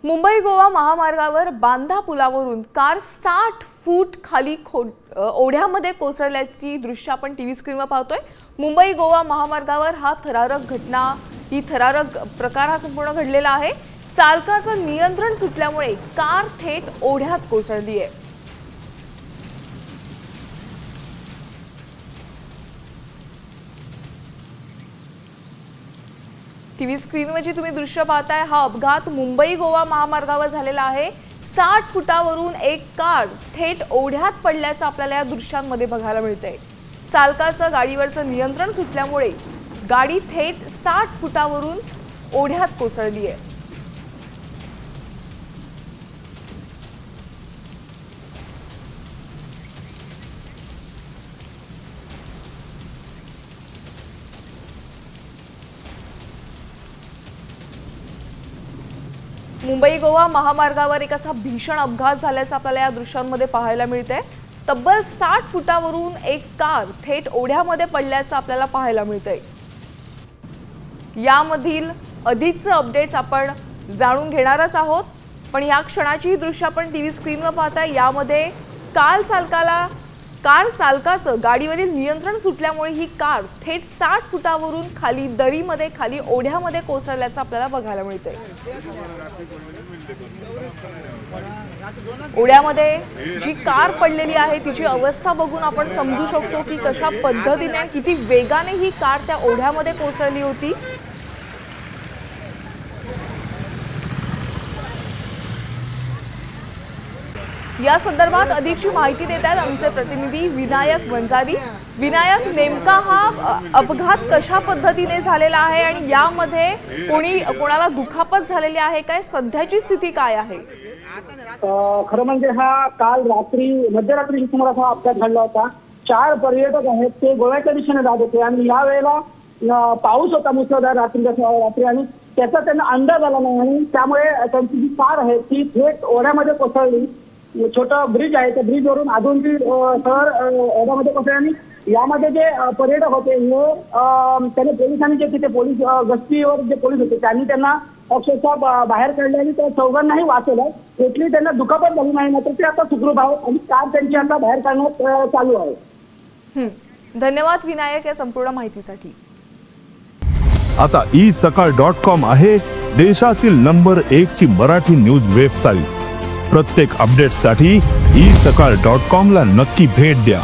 मुंबई गोवा महामार्गावर बांधा पुलावरून कार 60 फूट खाली ओढ्यामध्ये कोसळल्याची दृश्य आपण टीव्ही स्क्रीनवर पाहतोय। मुंबई गोवा महामार्गावर ही थरारक प्रकार हा संपूर्ण घडलेला आहे। चालकाचं नियंत्रण सुटल्यामुळे कार थेट ओढ्यात कोसळली आहे। टीव्ही स्क्रीनवर जी तुम्ही दृश्य पाहताय हा अपघात मुंबई गोवा महामार्गावर झालेला आहे। 60 फुटावरून एक कार थेट ओढ्यात पडल्याचं आपल्याला या दृश्यांमध्ये बघायला मिळतंय। चालकाचं गाडीवरचं नियंत्रण सुटल्यामुळे गाडी थेट 60 फुटावरून ओढ्यात कोसळली आहे। मुंबई गोवा महामार्गावर एक असा भीषण अपघात झाल्याचं आपल्याला या दृश्यांमध्ये पाहायला मिळतंय। तब्बल 60 फुटावरून एक कार थेट ओढ्यामध्ये पडल्याचं आपल्याला पाहायला मिळतंय। यामधील अधिकचे अपडेट्स आपण जाणून घेणारच आहोत, पण या क्षणाची ही दृश्य आपण टीव्ही स्क्रीनवर पाहताय। यामध्ये कार चालकाचं गाडीवरील नियंत्रण सुटल्यामुळे ही कार थेट 60 फुटावरून खाली ओढ्यामध्ये कोसळल्याचं आपल्याला बघायला मिळतंय। ओढ्यामध्ये जी कार पडलेली आहे तिची अवस्था बघून आपण समजू शकतो की कशा पद्धतीने किती वेगाने ही कार त्या ओढ्यामध्ये कोसळली होती। या संदर्भात अधिकची माहिती देत आहेत आमचे प्रतिनिधी विनायक वंजारी। विनायक, नेमका हा अपघात कशा पद्धतीने झालेला आहे आणि यामध्ये कोणाला दुखापत झालेली आहे, काय सध्याची स्थिती काय आहे? खरं म्हणजे हा काल रात्री मध्यरात्री सुमारास हा अपघात घडला होता। 4 पर्यटक आहेत ते गोव्याच्या दिशेने जात होते आणि या वेळेला पाऊस होता मुसळधार रात्री आणि त्याचा त्यांना अंदाज आला नाही आणि त्यामुळे त्यांची जी कार आहे ती थेट ओढ्यामध्ये कोसळली। छोटा ब्रिज आहे त्या ब्रिजवरून अजून ती शहर ओढ्यामध्ये कोसळली आणि यामध्ये जे पर्यटक होते त्याने पोलिसांनी जे तिथे पोलीस गस्तीवर जे पोलीस होते त्यांनी त्यांना अक्षरशः बाहेर काढले आणि त्या चौघांनाही वाचवलं। कुठली त्यांना दुखापत झाली नाही, मात्र ते आता सुखरूप आहेत आणि कार त्यांची आता बाहेर काढण्यात चालू आहे। धन्यवाद विनायक या संपूर्ण माहितीसाठी। आता isakal.com आहे देशातील नंबर 1 ची मराठी न्यूज वेबसाईट। प्रत्येक अपडेटसाठी isakal.com ला नक्की भेट द्या।